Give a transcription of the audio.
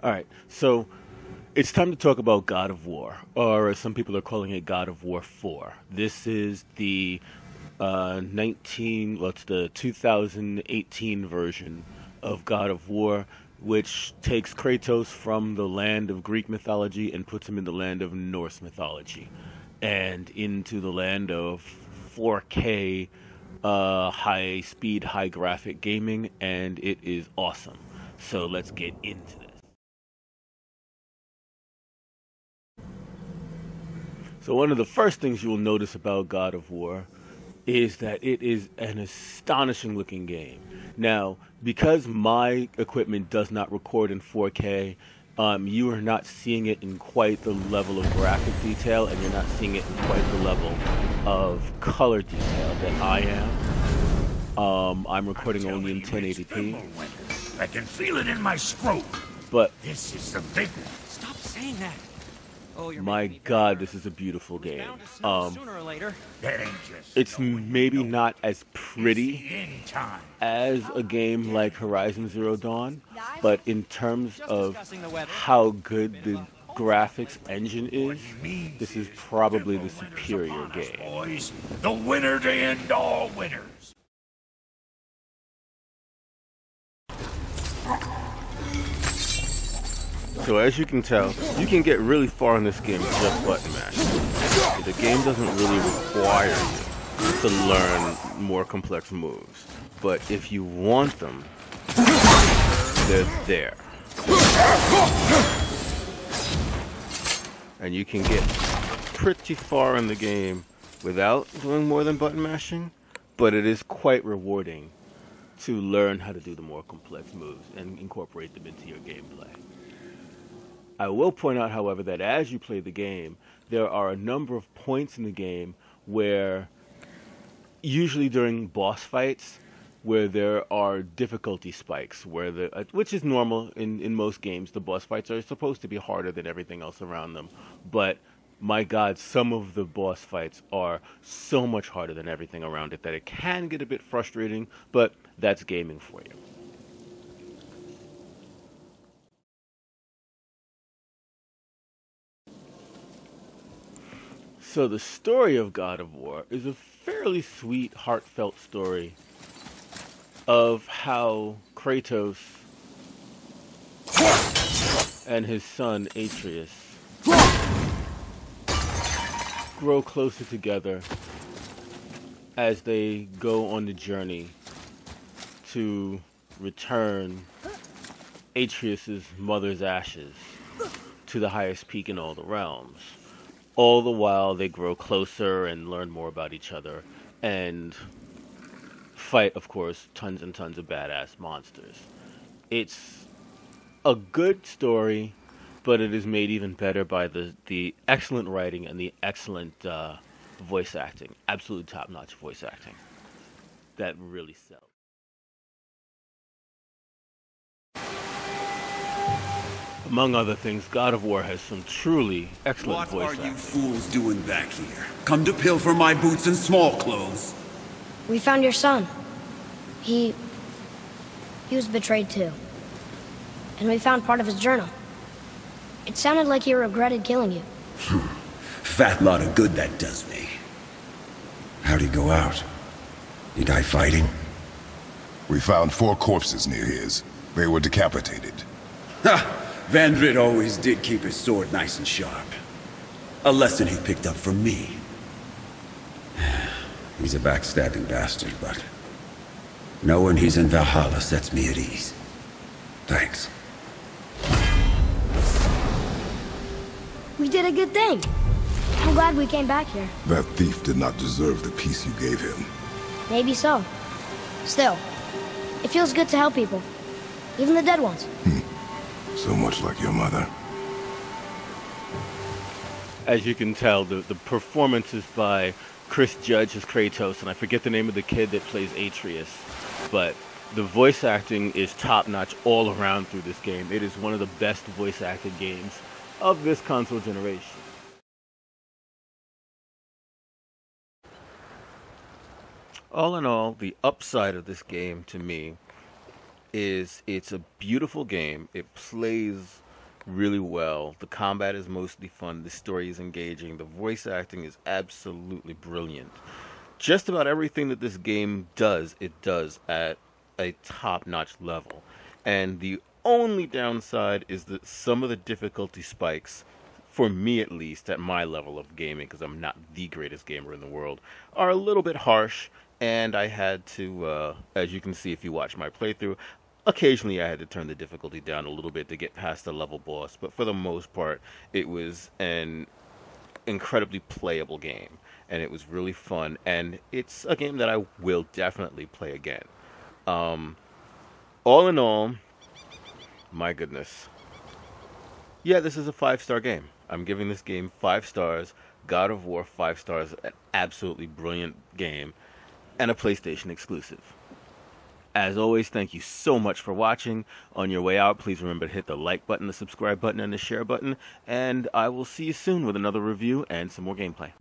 All right, so it's time to talk about God of War, or as some people are calling it, God of War 4. This is the it's the 2018 version of God of War, which takes Kratos from the land of Greek mythology and puts him in the land of Norse mythology, and into the land of 4K, high speed, high graphic gaming, and it is awesome. So let's get into this. So one of the first things you will notice about God of War is that it is an astonishing looking game. Now, because my equipment does not record in 4K, you are not seeing it in quite the level of graphic detail, and you're not seeing it in quite the level of color detail that I am. I'm recording only in 1080p. I can feel it in my scrotum. But this is the big one. Stop saying that. Oh, my God, this is a beautiful game. Sooner or later. That ain't just It's maybe not as pretty in time. as a game like Horizon Zero Dawn, but in terms of how good the graphics engine is, this is probably the superior game. Boys, the winner to end all winners. So as you can tell, you can get really far in this game with just button mashing. The game doesn't really require you to learn more complex moves, but if you want them, they're there. And you can get pretty far in the game without doing more than button mashing, but it is quite rewarding to learn how to do the more complex moves and incorporate them into your gameplay. I will point out, however, that as you play the game, there are a number of points in the game where, usually during boss fights, where there are difficulty spikes, which is normal in most games. The boss fights are supposed to be harder than everything else around them, but my God, some of the boss fights are so much harder than everything around it that it can get a bit frustrating, but that's gaming for you. So the story of God of War is a fairly sweet, heartfelt story of how Kratos and his son Atreus grow closer together as they go on the journey to return Atreus' mother's ashes to the highest peak in all the realms. All the while they grow closer and learn more about each other and fight, of course, tons and tons of badass monsters. It's a good story, but it is made even better by the excellent writing and the excellent voice acting. Absolutely top-notch voice acting. That really sells. Among other things, God of War has some truly excellent voice acting. What are you fools doing back here? Come to pilfer my boots and small clothes? We found your son. He was betrayed too. And we found part of his journal. It sounded like he regretted killing you. Fat lot of good that does me. How'd he go out? He die fighting? We found 4 corpses near his. They were decapitated. Ha! Vandrid always did keep his sword nice and sharp. A lesson he picked up from me. He's a backstabbing bastard, but knowing he's in Valhalla sets me at ease. Thanks. We did a good thing. I'm glad we came back here. That thief did not deserve the peace you gave him. Maybe so. Still, it feels good to help people. Even the dead ones. So much like your mother. As you can tell, the performance is by Chris Judge as Kratos, and I forget the name of the kid that plays Atreus, but the voice acting is top-notch all around through this game. It is one of the best voice-acted games of this console generation. All in all, the upside of this game to me is it's a beautiful game. It plays really well. The combat is mostly fun. The story is engaging. The voice acting is absolutely brilliant. Just about everything that this game does, it does at a top-notch level. And the only downside is that some of the difficulty spikes, for me at least, at my level of gaming, because I'm not the greatest gamer in the world, are a little bit harsh. And I had to, as you can see if you watch my playthrough, occasionally I had to turn the difficulty down a little bit to get past the level boss. But for the most part, it was an incredibly playable game. And it was really fun. And it's a game that I will definitely play again. All in all, my goodness. Yeah, this is a 5-star game. I'm giving this game 5 stars. God of War 5 stars. An absolutely brilliant game. And a PlayStation exclusive. As always, thank you so much for watching. On your way out, please remember to hit the like button, the subscribe button, and the share button. And I will see you soon with another review and some more gameplay.